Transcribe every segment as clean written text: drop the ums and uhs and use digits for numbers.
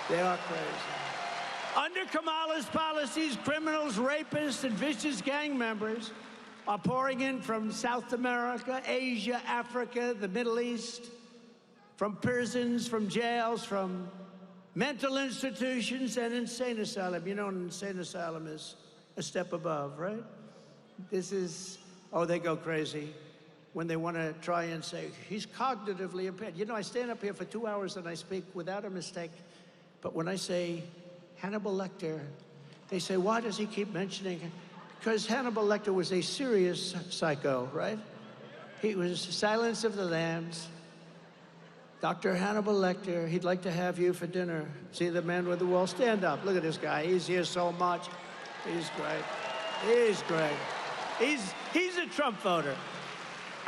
They are crazy. Under Kamala's policies, criminals, rapists, and vicious gang members are pouring in from South America, Asia, Africa, the Middle East, from prisons, from jails, from mental institutions and insane asylum. You know, an insane asylum is a step above, right? This is, oh, they go crazy when they want to try and say, he's cognitively impaired. You know, I stand up here for 2 hours and I speak without a mistake. But when I say Hannibal Lecter, they say, why does he keep mentioning it? Because Hannibal Lecter was a serious psycho, right? He was Silence of the Lambs. Dr. Hannibal Lecter, he'd like to have you for dinner. See the man with the wall? Stand up. Look at this guy. He's here so much. He's great. He's great. He's a Trump voter.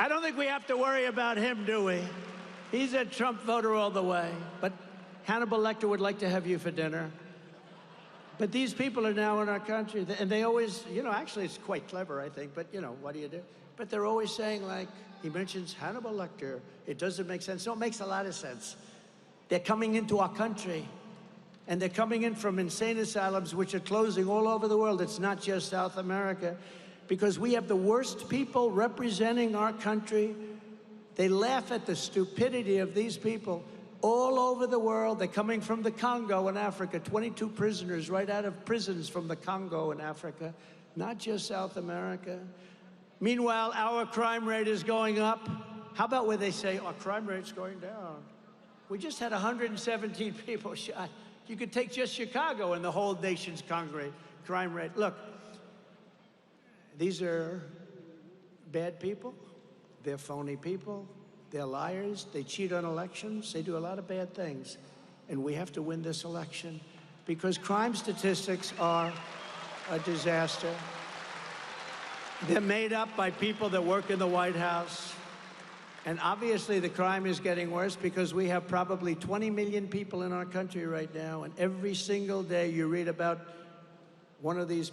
I don't think we have to worry about him, do we? He's a Trump voter all the way. But Hannibal Lecter would like to have you for dinner. But these people are now in our country, and they always, you know, actually it's quite clever, I think, but, you know, what do you do? But they're always saying, like, he mentions Hannibal Lecter. It doesn't make sense. No, it makes a lot of sense. They're coming into our country, and they're coming in from insane asylums, which are closing all over the world. It's not just South America, because we have the worst people representing our country. They laugh at the stupidity of these people. All over the world, they're coming from the Congo in Africa, 22 prisoners right out of prisons from the Congo in Africa, not just South America. Meanwhile, our crime rate is going up. How about where they say our crime rate's going down? We just had 117 people shot. You could take just Chicago and the whole nation's crime rate. Look, these are bad people. They're phony people. They're liars, they cheat on elections, they do a lot of bad things. And we have to win this election because crime statistics are a disaster. They're made up by people that work in the White House. And obviously the crime is getting worse because we have probably 20 million people in our country right now. And every single day you read about one of these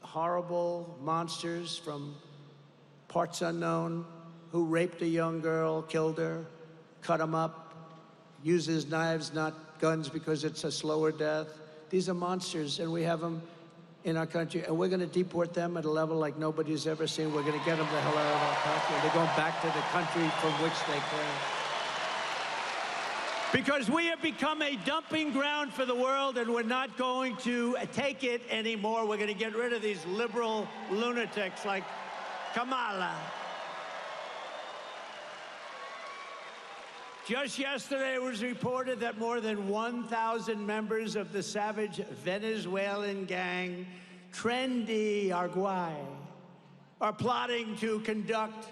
horrible monsters from parts unknown who raped a young girl, killed her, cut him up, uses knives, not guns, because it's a slower death. These are monsters, and we have them in our country, and we're going to deport them at a level like nobody's ever seen. We're going to get them the hell out of our country. They're going back to the country from which they came. Because we have become a dumping ground for the world, and we're not going to take it anymore. We're going to get rid of these liberal lunatics like Kamala. Just yesterday, it was reported that more than 1,000 members of the savage Venezuelan gang, Trendy Arguay, are plotting to conduct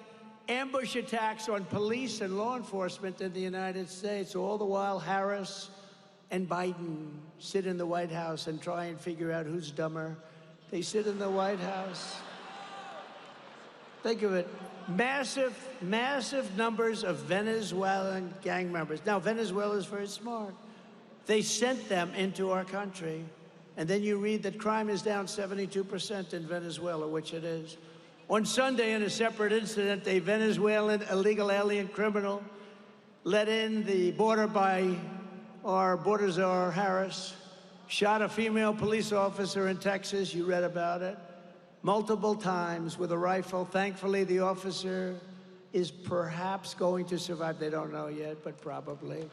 ambush attacks on police and law enforcement in the United States. All the while, Harris and Biden sit in the White House and try and figure out who's dumber. They sit in the White House. Think of it. Massive, massive numbers of Venezuelan gang members. Now, Venezuela is very smart. They sent them into our country. And then you read that crime is down 72% in Venezuela, which it is. On Sunday, in a separate incident, a Venezuelan illegal alien criminal let in the border by our border czar, Harris, shot a female police officer in Texas. You read about it. Multiple times with a rifle. Thankfully, the officer is perhaps going to survive. They don't know yet, but probably.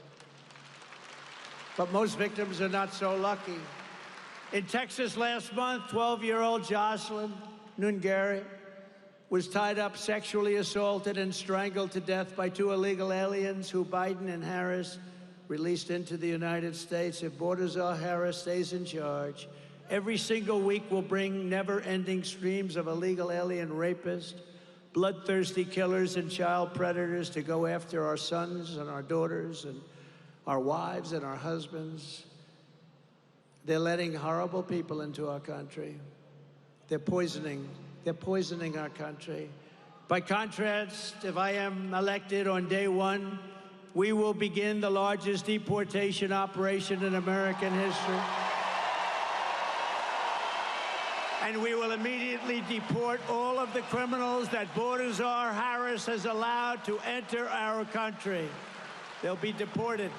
But most victims are not so lucky. In Texas last month, 12-year-old Jocelyn Nungari was tied up, sexually assaulted, and strangled to death by 2 illegal aliens who Biden and Harris released into the United States. If Border Czar Harris stays in charge, every single week will bring never-ending streams of illegal alien rapists, bloodthirsty killers, and child predators to go after our sons and our daughters and our wives and our husbands. They're letting horrible people into our country. They're poisoning our country. By contrast, if I am elected on day one, we will begin the largest deportation operation in American history. And we will immediately deport all of the criminals that Border Czar Harris has allowed to enter our country. They'll be deported.